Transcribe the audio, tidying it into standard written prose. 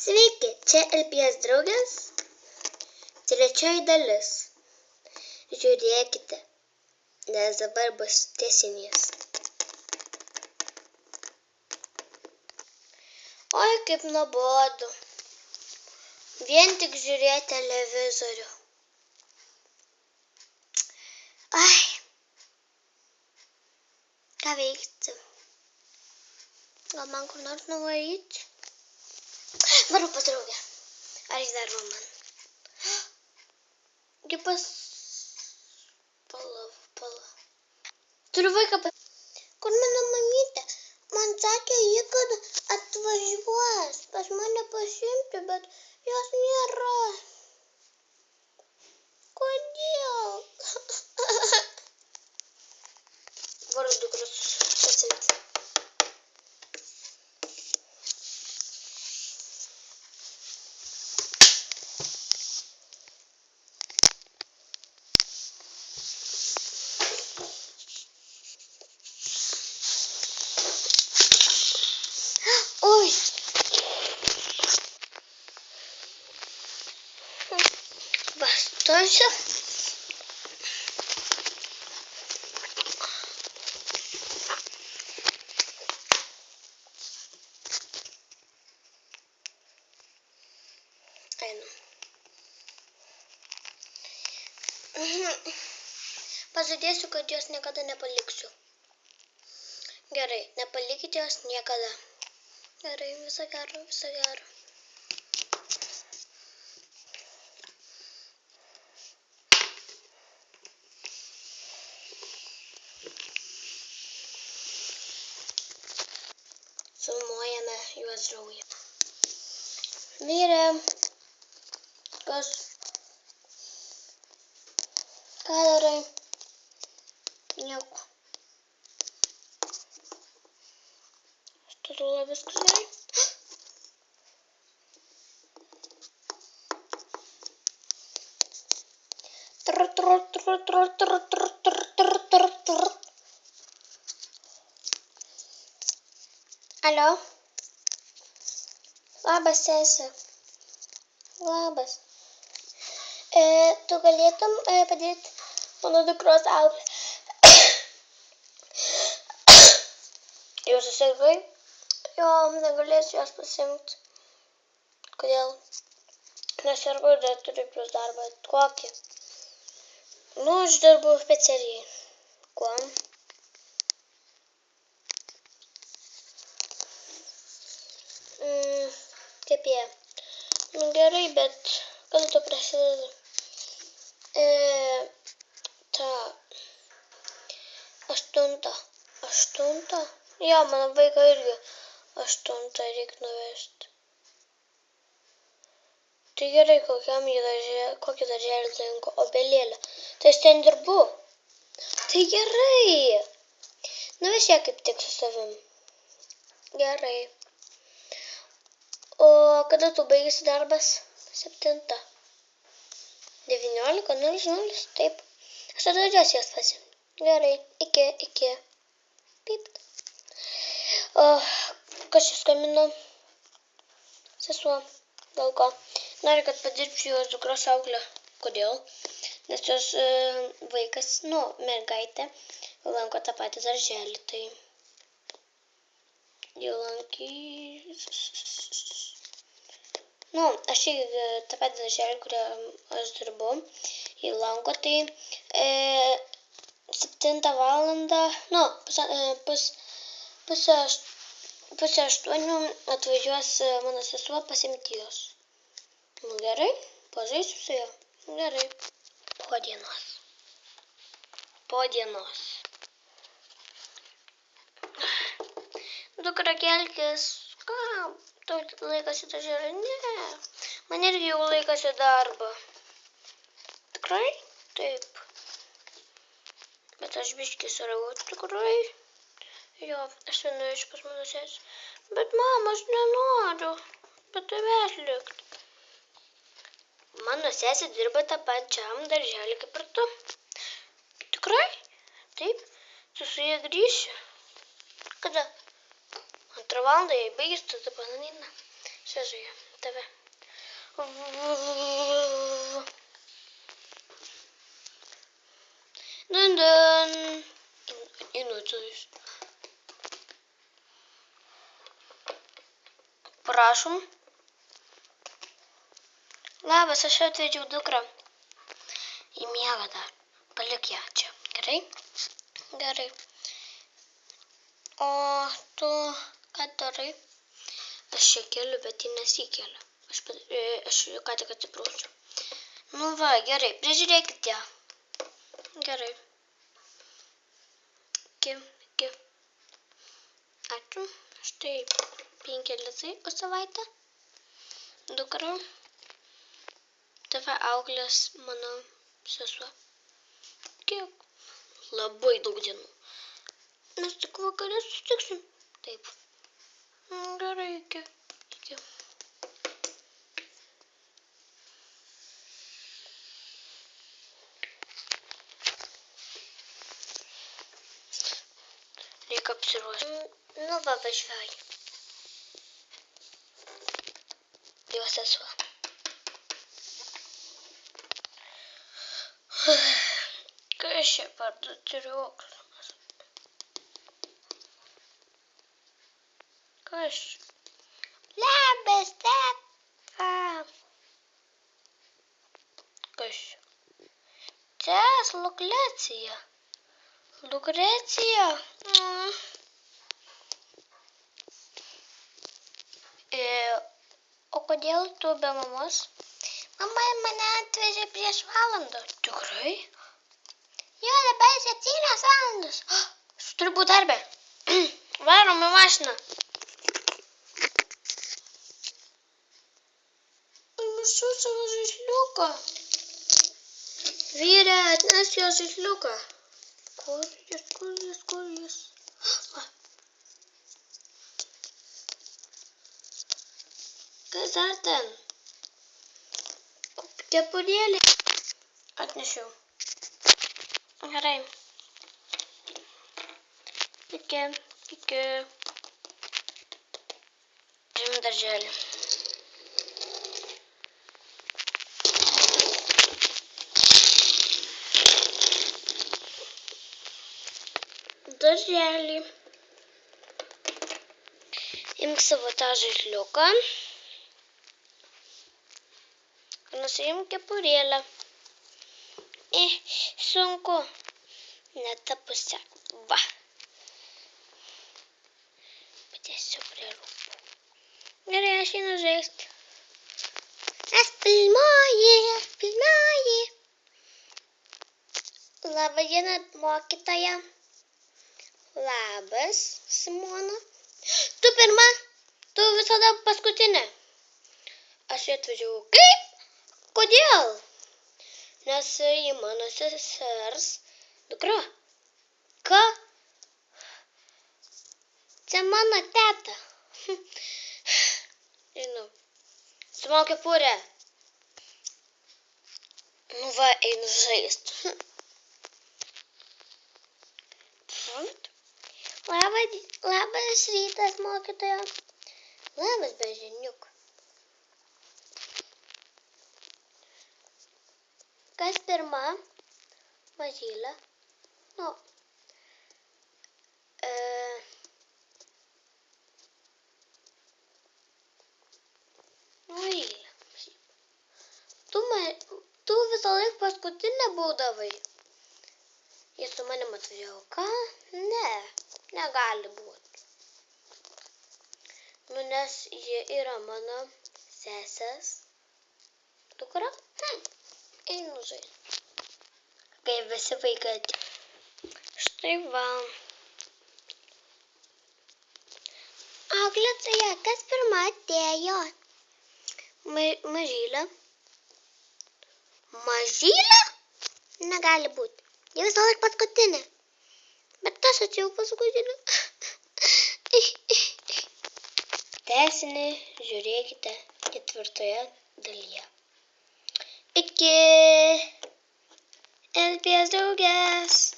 Sveiki, čia LPS draugės, trečioji dalis. Žiūrėkite, nes dabar bus tęsinys. Oi, kaip nuobodu. Vien tik žiūrėti televizorių. Ai, ką veikti? Gal man kur nors nuvaryti? Varu pas draugę. Ar jis dar man? Palauk. Turiu vaiką Kur mano mamytė? Man sakė, ji kad atvažiuos pas mane pasiimti, bet jos nėra. Kodėl? Varu dukros pasiimti. Oi! Bastonsiu. Einu. Pažadėsiu, kad jos niekada nepaliksiu. Gerai, nepalikite jos niekada. Gerai, viso gero. Filmuojame juos draugė. Vyre, ką darai? Nieko. Statula viskas gerai? Alio? Labas, sese. Labas. Tu galėtum padėti mano dukros auklę? Jau susirgai? Jo, negalėsiu jos pasiimti. Kodėl? Nesirgu ir dar turiu plius darbą. Kokį? Aš dirbu specialiai. Kuom? Kaip jie? Gerai, bet kada tu prasideda? Aštuntą? Jo, mano vaiką irgi 8 reikia nuvesti. Tai gerai, kokį darželį lanko, Obelėlę. Tai aš ten dirbu. Tai gerai. Nuvesk ją kaip tik su savim. Gerai. O kada tu baigėsi darbas? 7. 19:00, taip. Aš tada atvažiuosiu jos pasiimti. Gerai, iki. Pip. Kas čia skambino? Sesuo. Dėl ko? Nori, kad padirbčiau jos dukros auklę. Kodėl? Nes jos vaikas, mergaitė, lanko tą patį darželį, tai jau lankys. Aš tą patį darželį, kurią aš dirbu, jį lanko, tai 7 valandą, pusę 8 atvažiuos mano sesuo pasiimti jos. Gerai, pažaisiu su juo. Gerai. Po dienos. Dukra, kelkis. Ką? Tau laikas į darželį? Ne. Man irgi jau laikas į darbą. Tikrai? Taip. Bet aš biškį suragau. Tikrai? Jo, aš vienuoju pas mano sesę. Bet mama, aš nenoriu. Bet tavęs likti. Mano sesė dirba tą pačiam darželį kaip ir tu. Tikrai? Taip. Su ja grįšiu. Kada? 2 valandą, jei baigės, tada bananina. Sezoje, tave. Dun dun. Inucijus. Prašom. Labas, aš atvedžiau dukrą. Į miegą dar. Palik ją čia. Gerai? Gerai. O tu ką darai? Aš čia keliu, bet ji nesikelia. Aš ką tik atsiprausčiau. Nu va, gerai. Prižiūrėkit ją. Gerai. Iki. Ačiū. Štai 5 litai už savaitę. Dukra. Tave auklės mano sesuo. Kiek? Labai daug dienų. Mes tik vakarė susitiksim. Taip. Gerai, iki. Reikia apsiruošti. Nu va, važiuoju. Jo sesuo. Kas čia parduoturiuokas? Kas? Labas, teta. Kas? Čia Lukrecija. Lukrecija. O kodėl tu be mamos? Mama mane atvežė prieš valandą. Tikrai? Jo, dabar 7 valandos. Aš turiu būt darbe. Varom į mašiną. Užmiršau savo žaisliuką. Vyre, atnesk jo žaisliuką. Kur jis? Kas dar ten? Kepurėlė. Atnešiau. Gerai. Iki. Žiūrėjom darželį. Darželį. Imk savo tą žaisliuką. Nusiimk kepurėlę. Sunku. Ne ta pusė. Va. Padėsiu prie rūpų. Gerai, aš einu žaisti. Aš filmuoju. Labą dieną, mokytoja. Labas, Simona. Tu pirma. Tu visada paskutinė. Aš atvažiavau. Kaip? Kodėl? Nes į mano sesers dukra. Ką? Čia mano teta. Žinau. Sumau kepurę. Nu va, einu žaist. Labas rytas, mokytoja. Labas, bežiniuk. Kas pirma? Mažylė. Nu. Mažylė. Tu visą laiką paskutinę būdavai. Jis su manim atvažiavo. Ką? Ne. Negali būti. Nu, nes ji yra mano sesės dukra. Einu žaisti. Kai visi vaikai. Štai va. Auklėtoja, kas pirma atėjo? Mažylė. Mažylė? Negali būti. Jie visą laiką paskutinė. Bet aš atėjau paskutinė. Tęsinį žiūrėkite 4 dalyje. Iki. Elpės draugės.